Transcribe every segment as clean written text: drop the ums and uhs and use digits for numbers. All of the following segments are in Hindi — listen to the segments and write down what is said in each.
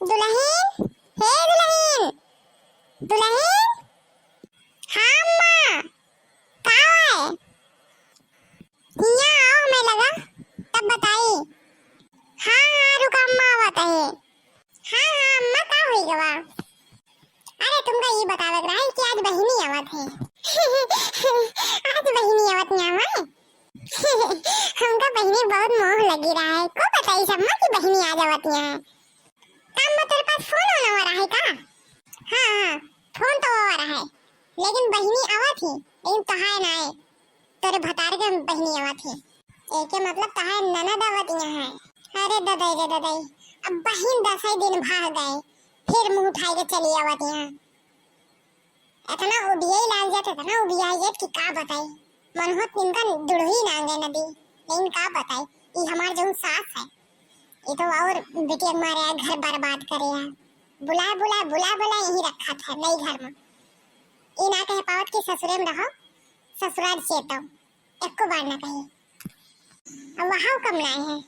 दुल्हन, हे दुल्हन, दुल्हन। हाँ अम्मा, कहाँ है? यहाँ आओ, हमें लगा तब बताई। हाँ हाँ रुका अम्मा आवत है। हाँ हाँ अम्मा का हुई गवा? अरे तुमका ये बतावे रहा है कि आज बहिनी आवत है। आज बहिनी आवत नहीं है। हमका बहिनी बहुत मोह लगी रहा है। को बताई अम्मा कि बहिनी आज आवत है। काम में तेरे पास फोन होना हो रहा है का? हाँ हाँ फोन तो हो रहा है, लेकिन बहिनी आवत ही, लेकिन तहां ना है। तेरे भतार के बहिनी आवत है। एक मतलब तहां ननद आवत यहाँ है। अरे ददाई रे ददाई, अब बहिन 10 दिन भाग गए, फिर मुंह उठाई के चली आवत यहाँ। इतना उबियाई लाग जाता था ना, उबियाई जात कि का बताई। मन होत इनका दुड़ही नांगे नदी, लेकिन का बताई। ये हमार जो सास है, ये तो और बिटिया मारे घर बर्बाद करे है। बुला बुला बुला बुला यही रखा था नई घर में। ये ना कह पावत कि ससुरे में रहो, ससुराल चेतो एको बार ना कही। अब वहाँ कम लाए हैं।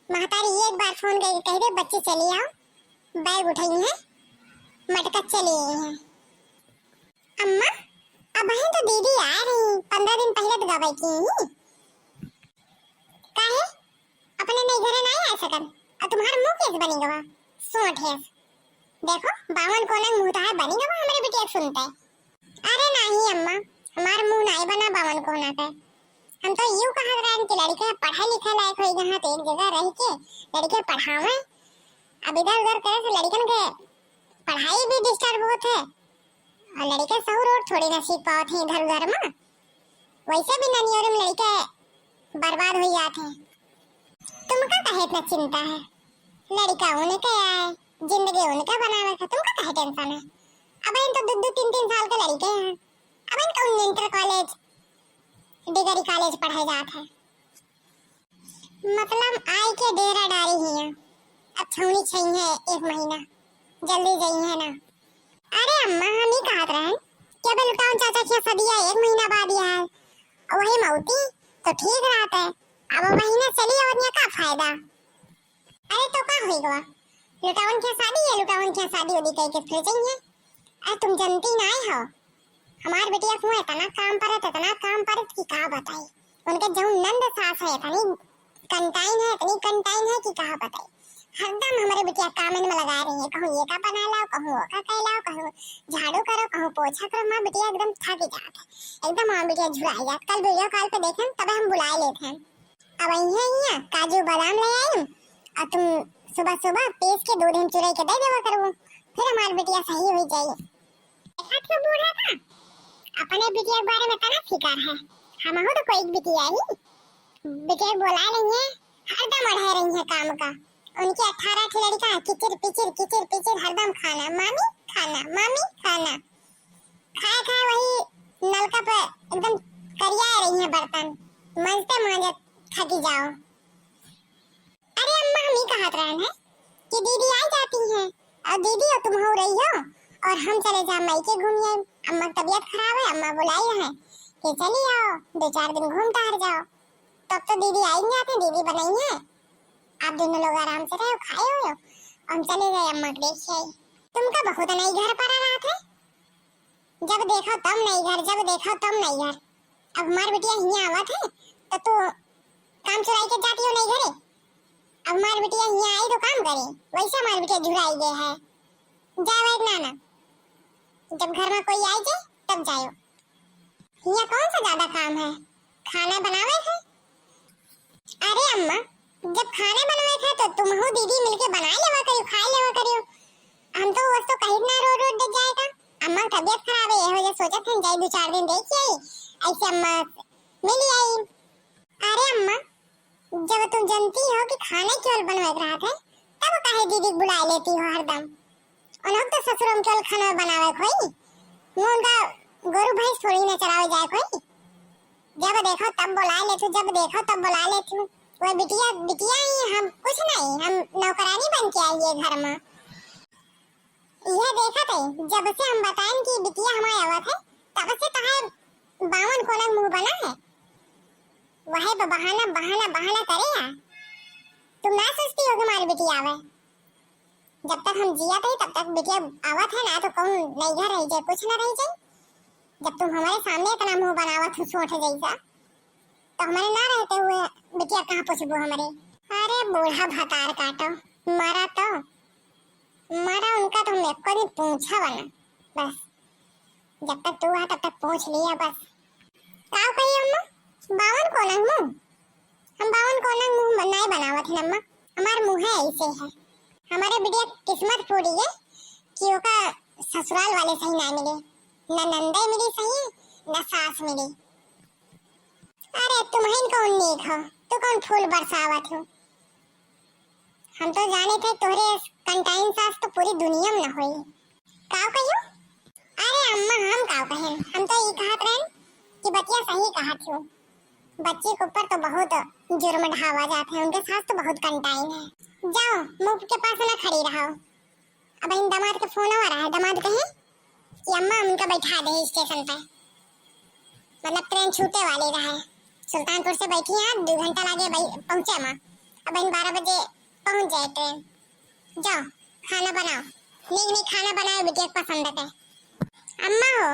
महतारी एक बार फोन करके कह दे बच्चे चली आओ, बैग उठाई है, मटका चली गई है। अम्मा अब वहीं तो दीदी आ रही, 15 दिन पहले तो दवाई की ही। काहे अपने नई घरे नहीं आ सकन, और तुम्हारा मुंह कैसे बनी गवा? सोट है देखो, बावन कोना मुंह तो है बनी गवा, हमारे बिटिया सुनते है। अरे नहीं अम्मा, हमार मुंह नहीं बना बावन कोना का। हम तो यूं कहा रहे कि लड़के पढ़ाई लिखाई लायक होई जहां तो एक जगह रह के लड़के पढ़ावे। अब इधर उधर करे से लड़कन के पढ़ाई भी डिस्टर्ब होत है, और लड़के सहुर और थोड़ी ना सीख पावत है इधर उधर में। वैसे भी ननियोर में लड़के बर्बाद हो जाते हैं। तुमका काहे इतना चिंता है? लड़का होने का है, जिंदगी उनका बनावे का, तुमका काहे टेंशन है? अब इन तो 2-2 3-3 साल के लड़के हैं। अब इनका इंटर कॉलेज डिग्री कॉलेज पढ़ाए जात है। मतलब आई के डेरा डारी ही है। अब छौनी चाहिए 1 महीना, जल्दी जाइए ना। अरे अम्मा हम ही कहत रहे कि अब लुटाऊं चाचा की सदिया 1 महीना बाद ही है, और वही मौती तो ठीक रहता है। अब महीना चली और का फायदा? अरे तो का होई गवा? लुटावन की शादी है, लुटावन की शादी होली कह के फिर चाहिए। अरे तुम जानती नहीं हो, हमार बेटिया को इतना काम परत कि का बताई। उनके जो नंद सास है इतनी कंटाइन है कि कहा बताई। हरदम हमारे बिटिया कामन में लगा रही है, कहूं ये का बना लाओ, कहूं वो का कह लाओ, कहूं झाड़ू करो, कहूं पोछा करो। मां बिटिया एकदम थक जात है, एकदम मां बिटिया झुराई जात। कल वीडियो कॉल पे देखें तब हम बुला लेते हैं। अब यहाँ काजू बादाम ले आई, और तुम सुबह सुबह पीस के दूध में चुराई के दे देवा करो, फिर हमारी बिटिया सही हो जाएगी। ऐसा क्यों बूढ़ा था? अपने बिटिया के बारे में तना फिकर है। हम हो तो कोई बिटिया ही बिटिया बोला नहीं है, हरदम अढ़ा रही है काम का। उनकी 18 की लड़का किचिर पिचिर हरदम खाना मामी खाना। खाए खाए वही नलका पे एकदम करिया रही है बर्तन, मांजते थकी जाओ। अरे अम्मा हम ही कहत रहे हैं कि दीदी आ जाती हैं, और दीदी और तुम हो रही हो, और हम चले जा मायके घूम आए। अम्मा की तबीयत खराब है, अम्मा बुलाई रहे कि चली आओ 2-4 दिन घूम टहल जाओ। तब तो दीदी आई जाते, दीदी बनाई है, आप दोनों लोग आराम से रहो, खाए हो। हम चले गए अम्मा को देख आई। तुमका बहुत नई घर पर रहा थे, जब देखो तब नई घर। अब हमार बिटिया यहाँ आवत है तो तू काम चुराई के जाती हो नई घरे। अब हमार बिटिया यहाँ आई तो काम करे, वैसे हमार बिटिया झुराई गए है। जाओ नाना, जब घर में कोई आई जाए तब जाओ। यहाँ कौन सा ज्यादा काम है, खाना बनावे है। अरे अम्मा जब खाना बनावे थे तो तुम हो दीदी मिलके बना लेवा करियो, खा लेवा करियो। हम तो वो तो कहीं ना रोड रोड देख जाएगा। अम्मा की तबीयत खराब है, ये वजह सोचा था जाए 2-4 दिन देख आई, ऐसे अम्मा मिली आई। अरे अम्मा जब तुम जानती हो कि खाने केवल बनवा रहा थे, तब काहे दीदी को बुला लेती हो हरदम? उन तो ससुरों में केवल खाना बनावे कोई, वो उनका गोरु भैंस थोड़ी ना चरावे जाए कोई। जब देखो तब बुला लेती हूँ। वो बिटिया ही, हम कुछ नहीं, हम नौकरानी बन के आई है घर में। यह देखा थे जब से हम बताएं कि बिटिया हमारे आवत है, तब से कहा 52 कोना मुंह बना है। वह बहाना करेगा। तुम ना सोचती हो कि हमारी बिटिया आवे? जब तक हम जिया थे तब तक बिटिया आवत है ना, तो कौन नहीं घर रही जाए, कुछ ना रही जाए। जब तुम हमारे सामने इतना मुंह बनावत हो सोठ जैसा, तो हमारे ना रहते हुए बिटिया कहाँ पूछबो हमारे। अरे बूढ़ा भतार काटो, मरा तो मरा, उनका तो मेरे को नहीं पूछा बना। बस जब तक तू है तब तक पूछ लिया बस। काव कही अम्मा 52 कोनंग मुंह, हम 52 कोनंग मुंह नहीं बनावत है अम्मा, हमार मुंह है ऐसे है। हमारे बिटिया किस्मत पूरी है कि ओका ससुराल वाले सही ना मिले, न नंदे मिली सही न सास मिली। अरे तुम्हें कौन नीक हो, तू कौन फूल बरसावत हो। हम तो जाने थे तोहरे कंटाइन सास तो पूरी दुनिया में न होई। काव कहियो? अरे अम्मा हम काव कहें, हम तो ये कहत रहन कि बच्चिया सही कहत हो। बच्ची के ऊपर तो बहुत जुर्म ढावा जाते हैं, उनके सास तो बहुत कंटाइन है। जाओ मुंह के पास ना खड़ी रहो। अब इन दामाद के फोन आ रहा है, दामाद कहे कि अम्मा उनका बैठा दे स्टेशन पे, मतलब ट्रेन छूटे वाली रहा है। सुल्तानपुर से बैठी है, 2 घंटा लगे पहुंचे माँ। अब इन 12 बजे पहुंच जाए ट्रेन। जाओ खाना बनाओ, नीक खाना बनाओ, बिटिया पसंद है। अम्मा हो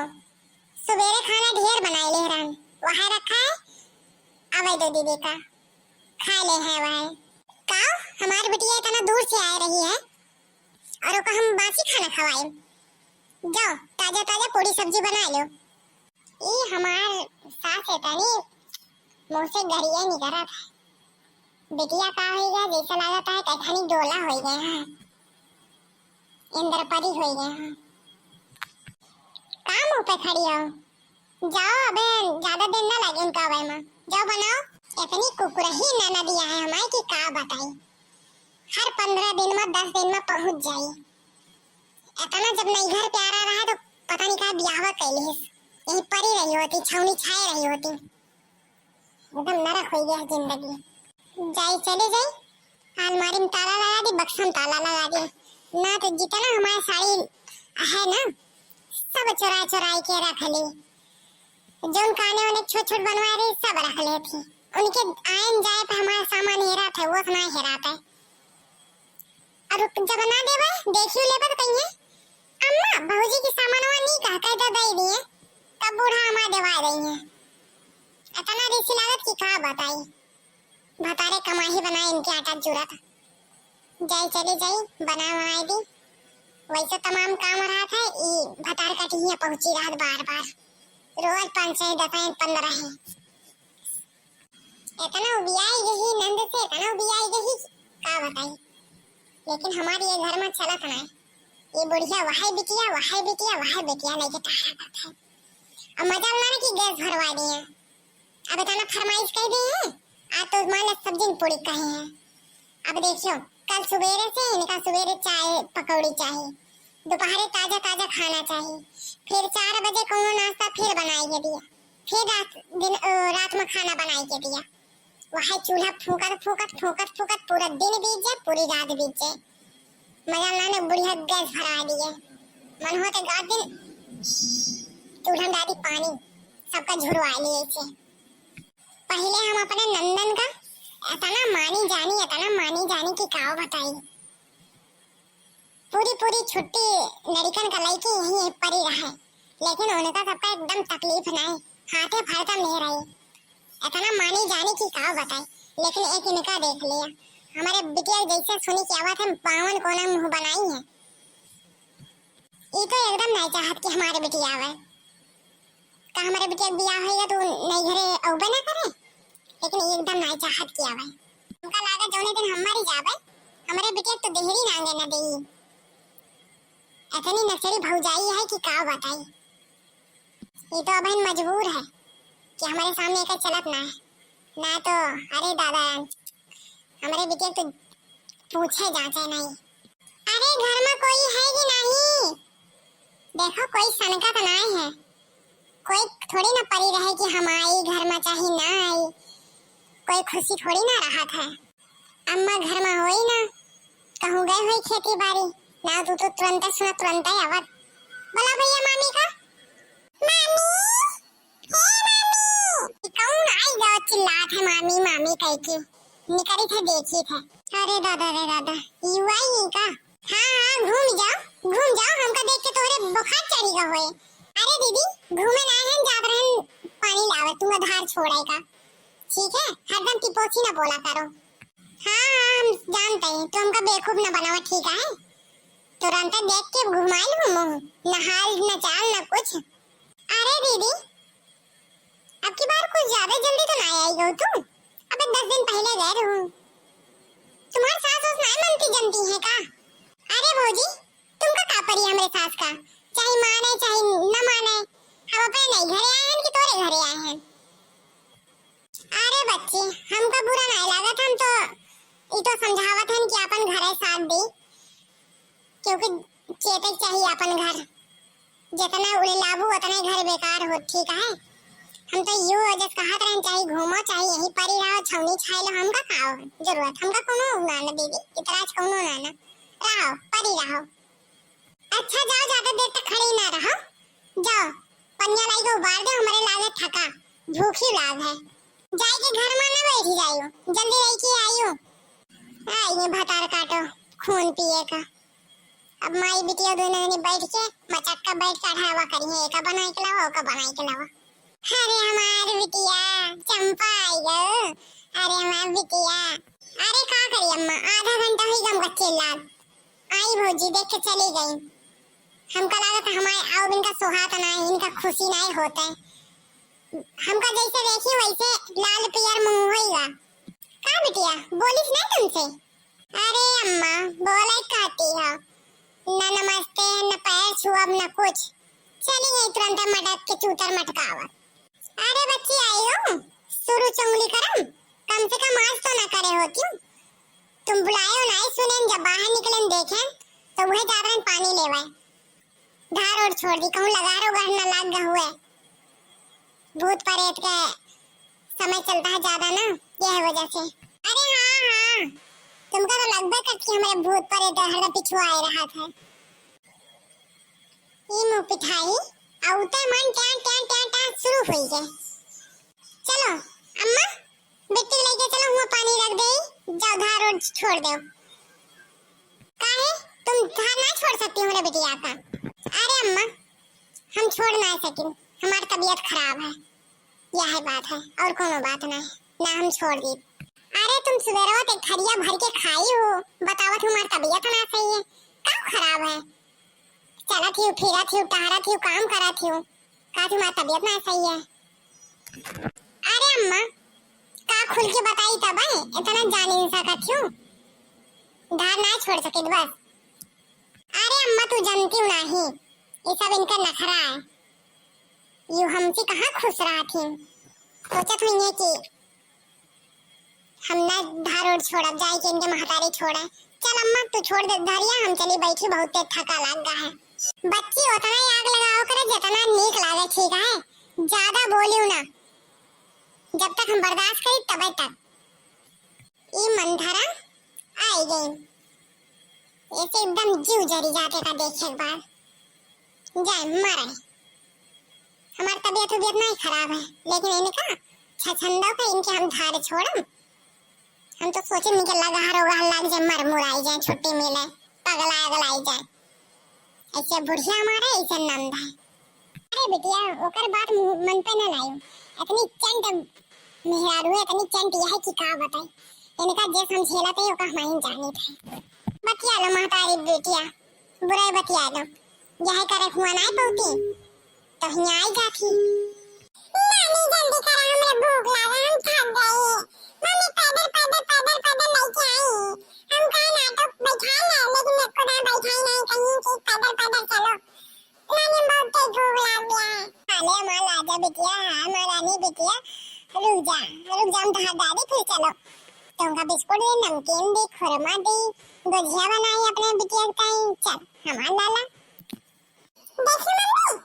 सवेरे खाना ढेर बनाए ले रहन, वहाँ रखा है, आवे दो दीदी का खा ले है वहाँ। काओ हमारी बिटिया इतना दूर से आ रही है और ओका हम बासी खाना खवाए। जाओ ताजा ताजा पूरी सब्जी बना लो। ये हमार सास इतनी मुंह से गरिया नहीं करत है। बिटिया का हो गया जैसा लगता है कैथानी डोला हो गया है, इंद्रपरी हो गया है। काम मुंह पे खड़ी हो, जाओ अबे ज्यादा दिन ना लगे उनका आवे में, जाओ बनाओ। इतनी कुकुरही ननदिया है हमारी की का बताई, हर 15 दिन में 10 दिन में पहुंच जाई। इतना जब नहीं घर प्यारा रहा तो पता नहीं कहाँ ब्याह कैली, यही परी रही होती, छौनी छाए रही होती, एकदम नरक हो गया जिंदगी। जाई चले जाई, अलमारी में ताला लगा दी, बक्सा में ताला लगा दी, ना तो जितना हमारी साड़ी है ना सब चुरा चुरा के रख ली। जो खाने वाले छोट छोट बनवा रही सब रख ले थी, उनके आयन जाए पे हमारा सामान हेरा था, वो सामान हेरा था। और जब ना देवे देखियो लेबे तो कहिए अम्मा भौजी की सामानवा नहीं कह के दे दिए, तब बूढ़ा हमारा देवा रही है। इतना रिसी लागत की का बताई, भतारे कमाही बनाए इनके आटा जरूरत। जाई चली जाई बना बनाई दी, वैसे तमाम काम रहा था, ये भतार का टिहिया पहुंची रात बार बार, रोज 5 से 10 15 है। इतना उबियाई यही नंद से, इतना उबियाई यही का बताई। लेकिन हमारे ये घर में चलत ना, ये बुढ़िया वहां बिटिया लेके तारा करता है। अब मजा ना कि गैस भरवा दिए, अब इतना फरमाइश कर दी है, आज तो मान सब्जी पूरी कही है। अब देखियो कल सवेरे से इनका सवेरे चाय पकौड़ी चाहिए, दोपहर ताजा ताजा खाना चाहिए, फिर 4 बजे कौन नाश्ता फिर बनाई के दिया, फिर रात में खाना बनाई के दिया। वहाँ चूल्हा फूकत पूरा दिन बीत जाए, पूरी रात बीत जाए। मजा लाने बुढ़िया गैस भरा दिए, मन होते गात दिन चूल्हा में डाली पानी सबका झुरवा लिए से। पहले हम अपने नंदन का इतना मानी जानी की काव बताई। पूरी छुट्टी लड़कन का लड़की यही परी रहा, लेकिन उनका सबका एकदम तकलीफ नहीं, हाथे फड़ता नहीं रही। इतना मानी जानी की काव बताई, लेकिन एक इनका देख लिया, हमारे बिटिया जैसे सुनी की आवाज हम 52 कोना मुंह बनाई है। ये तो एकदम नहीं चाहत कि हमारे बिटिया आवे, का हमारे बिटिया बियाह होएगा तो नहीं घरे औबे ना करे, लेकिन एकदम नहीं चाहत कि आवे। उनका लागा जोने दिन हमारी जावे, हमारे बिटिया तो देहरी नांगे न देई। इतनी नचरी भौजाई है कि का बताई। ये तो अब मजबूर है कि हमारे सामने का चलत ना है, ना तो अरे दादा हमारे बिटिया तो पूछे जाते नहीं। अरे घर में कोई है कि नहीं, देखो कोई सनका तो नहीं है, कोई थोड़ी ना परी रहे कि हम आई घर में चाहे ना आई, कोई खुशी थोड़ी ना रहा था। अम्मा घर में होई ना, कहूँ गए हुई खेती बाड़ी ना, तू तो तुरंत सुना तुरंत ही आवाज बोला भैया मामी का, मामी हे मामी, कौन आई गया चिल्लात है मामी मामी कह के, निकली थे देखी थे। अरे दादा युवा ही का, हाँ बुखार चढ़ी गए होए। अरे दीदी घूमे ना है जात रहन पानी लावे तुम धार छोड़े का, ठीक है? हरदम टिपोसी ना बोला करो। हाँ हम जानते हैं तो हमका बेवकूफ ना बनावा, ठीक है? तुरंत देख के घुमाई लूं मुंह, न हाल न चाल न कुछ। अरे दीदी अब की बार कुछ ज्यादा जल्दी तो ना आई हो तुम। अबे 10 दिन पहले गए रहूं। तुम्हारी सास उस नहीं मनती जनती है का? अरे भौजी तुमका का परी हमरे सास का, चाहे माने चाहे न माने, हम अपने नहीं घरे आए हैं कि तोरे घरे आए हैं। अरे बच्ची हमका बुरा नहीं लागत, हम तो ई तो समझावत हन कि अपन घरे साथ दी, क्योंकि चेते चाहिए अपन घर, जितना उड़े लाभू उतना घर बेकार हो, ठीक है? हम तो यूं जस कहत रहन चाहे घूमो चाहे यहीं परी रहो छौनी छाई लो, हमका का जरूरत, हमका कोनो ना ना दीदी इतराज कोनो ना ना, रहो परी रहो। अच्छा जाओ ज्यादा देर तक खड़ी ना रहो, जाओ पनिया लाई को उबाल दो, हमारे लागे थका भूखी लाग है, जाई के घर में ना बैठी जाइयो, जल्दी रही के आइयो। ये भतार काटो खून पिए का। अब माई बिटिया दोनों ने बैठ के मचक का बैठ काढ़ावा करिए, का बनाई के लावा का बनाई के लावा। अरे हमार बिटिया चंपा आई गो, अरे हमार बिटिया। अरे का करी अम्मा, आधा घंटा ही गम बच्चे लाग आई भौजी देख के चली गई। हमका लागत हमारे आओ इनका सुहाग ना है, इनका खुशी नहीं होता है, हमका जैसे देखी वैसे लाल पियर मुंह होएगा। का बिटिया बोलिस नहीं तुमसे? अरे अम्मा बोले कहती हो, न नमस्ते न पैर छुअब न कुछ, चली गई तुरंत मटक के चूतर मटकावा। अरे बच्ची आई हो शुरू चंगली करम, कम से कम आज तो ना करे होती। तुम बुलाए हो नहीं सुने, जब बाहर निकले देखे तो वह जाबरन पानी लेवाए, धार और छोड़ दी, कहूं लगा रो घर न लग गए हुए। भूत प्रेत के समय चलता है ज्यादा ना, यह वजह से। अरे हाँ तुमका तो लगभग करती हमारे भूत प्रेत हर पीछू आए रहा था। ये मुंह पिठाई औते मन ट्यां ट्यां ट्यां ट्यां शुरू हुई है। चलो अम्मा बेटी लेके चलो, हुआ पानी रख दे, जाओ धार और छोड़ दो। काहे तुम धार ना छोड़ सकती हो मेरे बिटिया का? अरे अम्मा हम छोड़ ना सकें, हमारी तबीयत खराब है, यह बात है और कोनो बात नहीं, ना हम छोड़ दी। अरे तुम सवेरे ते खरिया भर के खाई हो, बताओ तुम्हारी तबीयत ना सही है, का खराब है? चला थी फिरा थी टहरा थी काम करा थी, का तुम्हारी तबीयत ना सही है? अरे अम्मा का खुल के बताई तब है, इतना जान नहीं सकत थी, धार ना छोड़ सके बस। अरे अम्मा तू जानती हो नहीं, ये सब इनका नखरा है, यू हमसे कहाँ खुश रहा थी, सोचत हुई है कि हम ना धार और छोड़ा जाए कि इनके महतारी छोड़े। चल अम्मा तू छोड़ दे धरिया, हम चली बैठी, बहुत थका लग गया है। बच्ची उतना ही आग लगाओ करे जितना नीक लागे, ठीक है? ज्यादा बोलियो ना, जब तक हम बर्दाश्त करी तब तक। ये मंथरा आई गई, ऐसे एकदम जीव जरी जाते का देखे एक बार, जाए मरे। हमारी तबीयत नहीं खराब है, लेकिन इनका छछंदो का इनके हम धार छोड़म, हम तो सोचे निकल लगा रोगा लग जाए, मर मुराई जाए, छुट्टी मिले, पगला अगलाई जाए, ऐसे बुढ़िया हमारा ऐसे नंद है। अरे बिटिया ओकर बात मन पे न लायो, इतनी चंट मेहरारू है, इतनी चंट यह है कि का बताई, इनका जे समझेला थे ओका हम जानी थे। बतिया लो महतारी बेटिया, बुराई बतिया लो, यह करे हुआ नहीं पौती तो हिया आई जाती। नानी जल्दी करा, हमरे भूख लगा, हम थक गए। मम्मी पैदल पैदल पैदल पैदल लेके आई, हम कहा नाटक बैठाए ना, लेकिन मेरे को ना बैठाई नहीं, कहीं कि पैदल पैदल चलो। नानी बहुत तेज भूख लग गया है। अरे माँ लाजा बिटिया, हाँ माँ रानी बिटिया, रुक जा हम तो दादी फिर चलो, तुमका बिस्कुट दे, नमकीन दे, खुरमा दे, गुजिया बनाई अपने बिटिया ताई, चल हमार लाला। देखी मम्मी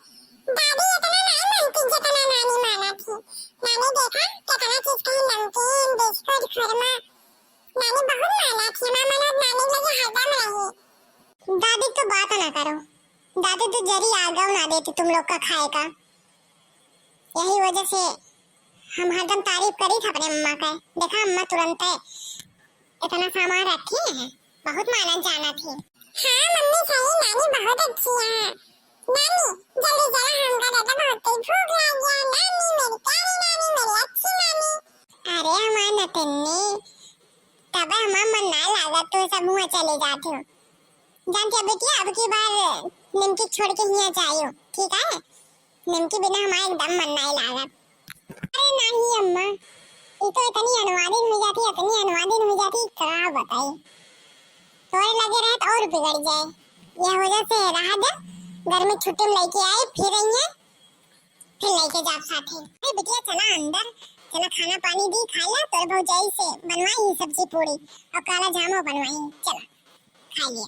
दादी इतना नहीं मानती जितना नानी माना थी। नानी देखा कितना चीज कही, नमकीन बिस्कुट खुरमा, नानी बहुत माना थी, माँ मना नानी लगे हरदम रही। दादी तो बात ना करो, दादी तो जरी आगव ना देती तुम लोग का खाए का, यही वजह से हम हरदम तारीफ करी थे अपने अम्मा का। देखा अम्मा तुरंत इतना सामान रखी है, बहुत माना जाना थी। हाँ मम्मी सही, नानी बहुत अच्छी है, नानी जल्दी चलो, हमको तो बहुत ही भूख लग गया। नानी मेरी प्यारी नानी, मेरी अच्छी नानी। अरे हमारा नटन्नी, तब हमारा मन ना लगा तो सब हुआ चले जाते हो। जानते बेटी, अब की बार निमकी छोड़ के यहाँ जाइयो, ठीक है? निमकी बिना हमारा एकदम मन नहीं लगा। अरे नहीं अम्मा, ये तो इतनी अनुवादिन हो जाती, इतनी अनुवादिन हो जाती, क्या बताई। थोड़े लगे रहे तो और बिगड़ जाए। यह वजह से रहा दे, घर में छुट्टी में लेके आए, फिर रही है, फिर लेके जाओ साथे। अरे बिटिया चला अंदर, चला खाना पानी दी, खा ला। तो भौजाई से बनवाई सब्जी पूरी और काला जामुन बनवाई, चला खा लिया।